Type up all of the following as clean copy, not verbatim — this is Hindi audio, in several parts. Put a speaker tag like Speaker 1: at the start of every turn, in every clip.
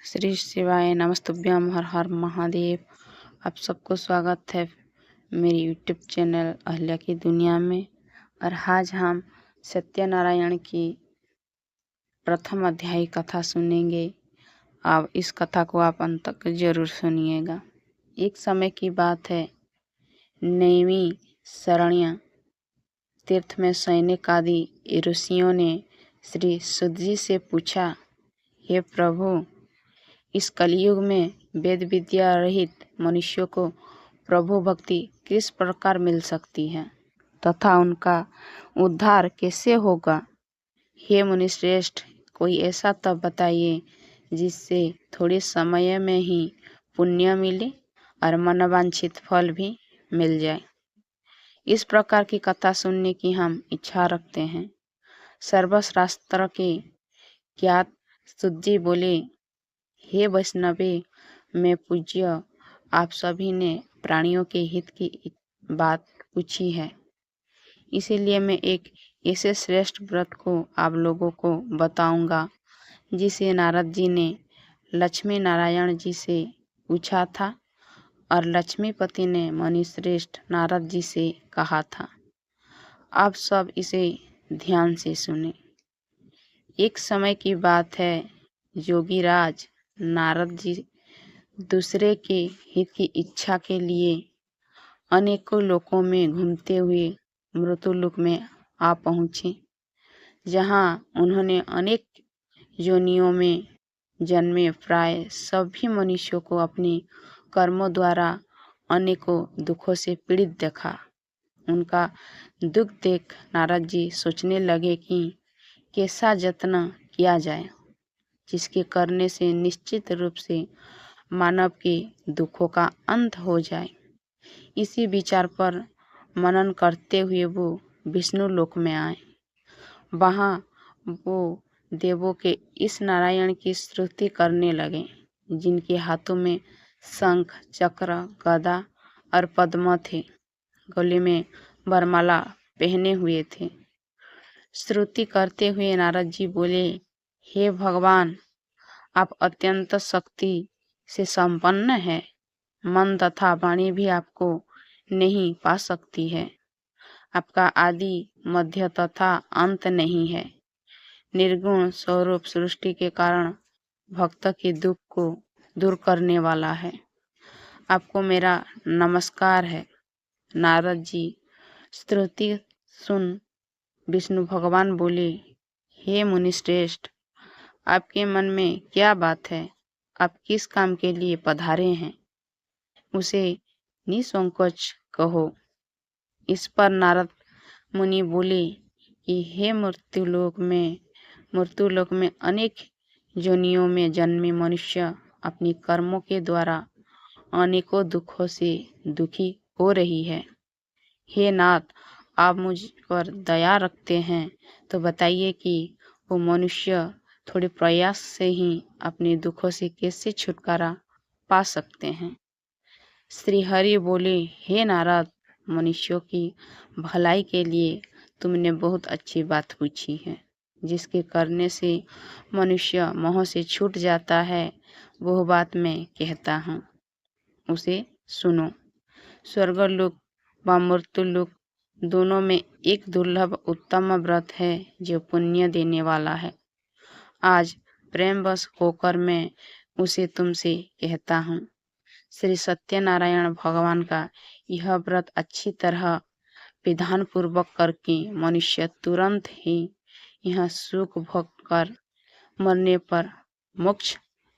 Speaker 1: श्री शिवाय नमस्तुभ्यम हर हर महादेव। आप सबको स्वागत है मेरी यूट्यूब चैनल अहल्या की दुनिया में। और आज हम सत्यनारायण की प्रथम अध्याय कथा सुनेंगे। अब इस कथा को आप अंत तक जरूर सुनिएगा। एक समय की बात है, नैमी शरण्य तीर्थ में सैनिक आदि ऋषियों ने श्री सुत जी से पूछा, हे प्रभु, इस कलयुग में वेद विद्या रहित मनुष्यों को प्रभु भक्ति किस प्रकार मिल सकती है तथा उनका उद्धार कैसे होगा। हे मुनिश्रेष्ठ, कोई ऐसा तप बताइए जिससे थोड़े समय में ही पुण्य मिले और मनवांछित फल भी मिल जाए। इस प्रकार की कथा सुनने की हम इच्छा रखते हैं। सर्वशास्त्र के ज्ञात सुत जी बोले, हे वैष्णवे, मैं पूज्य आप सभी ने प्राणियों के हित की बात पूछी है, इसीलिए मैं एक ऐसे श्रेष्ठ व्रत को आप लोगों को बताऊंगा जिसे नारद जी ने लक्ष्मी नारायण जी से पूछा था और लक्ष्मीपति ने मुनिश्रेष्ठ नारद जी से कहा था। आप सब इसे ध्यान से सुने। एक समय की बात है, योगीराज नारद जी दूसरे के हित की इच्छा के लिए अनेकों लोकों में घूमते हुए मृत्युलोक में आ पहुँचे, जहाँ उन्होंने अनेक योनियों में जन्मे प्राय सभी मनुष्यों को अपने कर्मों द्वारा अनेकों दुखों से पीड़ित देखा। उनका दुख देख नारद जी सोचने लगे कि कैसा यत्न किया जाए जिसके करने से निश्चित रूप से मानव के दुखों का अंत हो जाए। इसी विचार पर मनन करते हुए वो विष्णु लोक में आए। वहाँ वो देवों के इस नारायण की स्तुति करने लगे, जिनके हाथों में शंख, चक्र, गदा और पद्म थे, गले में वरमाला पहने हुए थे। स्तुति करते हुए नारद जी बोले, हे भगवान, आप अत्यंत शक्ति से संपन्न है। मन तथा वाणी भी आपको नहीं पा सकती है। आपका आदि मध्य तथा अंत नहीं है। निर्गुण स्वरूप सृष्टि के कारण भक्त के दुख को दूर करने वाला है। आपको मेरा नमस्कार है। नारद जी स्तुति सुन विष्णु भगवान बोले, हे मुनिश्रेष्ठ, आपके मन में क्या बात है? आप किस काम के लिए पधारे हैं, उसे निसंकोच कहो। इस पर नारद मुनि बोले कि हे मृत्युलोक में अनेक योनियों में जन्मे मनुष्य अपनी कर्मों के द्वारा अनेकों दुखों से दुखी हो रही है। हे नाथ, आप मुझ पर दया रखते हैं तो बताइए कि वो मनुष्य थोड़े प्रयास से ही अपने दुखों से कैसे छुटकारा पा सकते हैं। श्री हरि बोले, हे नारद, मनुष्यों की भलाई के लिए तुमने बहुत अच्छी बात पूछी है। जिसके करने से मनुष्य मोह से छूट जाता है, वह बात मैं कहता हूँ, उसे सुनो। स्वर्गलोक व मृत्युलोक दोनों में एक दुर्लभ उत्तम व्रत है जो पुण्य देने वाला है। आज प्रेमवश होकर मैं उसे तुमसे कहता हूँ। श्री सत्यनारायण भगवान का यह व्रत अच्छी तरह विधान पूर्वक करके मनुष्य तुरंत ही यह सुख भोग कर मरने पर मोक्ष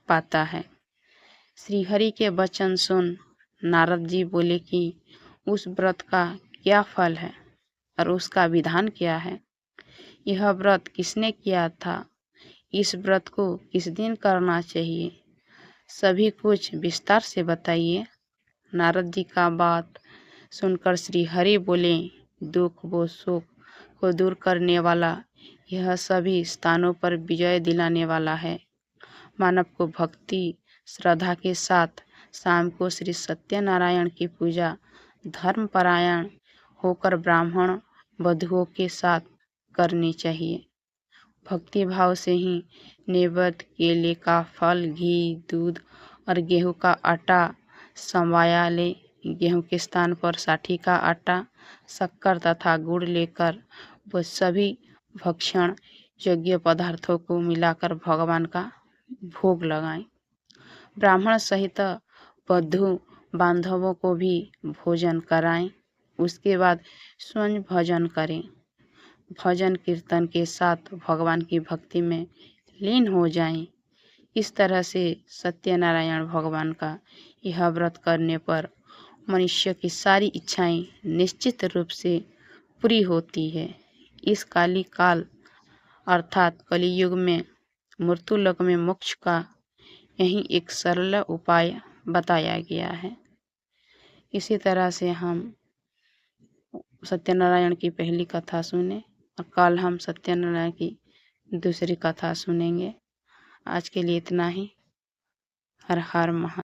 Speaker 1: पाता है। श्री हरि के वचन सुन नारद जी बोले कि उस व्रत का क्या फल है और उसका विधान क्या है? यह व्रत किसने किया था? इस व्रत को किस दिन करना चाहिए? सभी कुछ विस्तार से बताइए। नारद जी का बात सुनकर श्री हरि बोले, दुख व शोक को दूर करने वाला यह सभी स्थानों पर विजय दिलाने वाला है। मानव को भक्ति श्रद्धा के साथ शाम को श्री सत्यनारायण की पूजा धर्मपरायण होकर ब्राह्मण वधुओं के साथ करनी चाहिए। भक्ति भाव से ही नैवेद्य, केले का फल, घी, दूध और गेहूं का आटा संवाया ले। गेहूं के स्थान पर साठी का आटा, शक्कर तथा गुड़ लेकर वह सभी भक्षण योग्य पदार्थों को मिलाकर भगवान का भोग लगाएं। ब्राह्मण सहित बंधु बांधवों को भी भोजन कराएं। उसके बाद स्वयं भजन करें। भजन कीर्तन के साथ भगवान की भक्ति में लीन हो जाएं। इस तरह से सत्यनारायण भगवान का यह व्रत करने पर मनुष्य की सारी इच्छाएं निश्चित रूप से पूरी होती है। इस काली काल अर्थात कलियुग में मृत्युलोक में मोक्ष का यही एक सरल उपाय बताया गया है। इसी तरह से हम सत्यनारायण की पहली कथा सुने और कल हम सत्यनारायण की दूसरी कथा सुनेंगे। आज के लिए इतना ही। हर हर महादेव।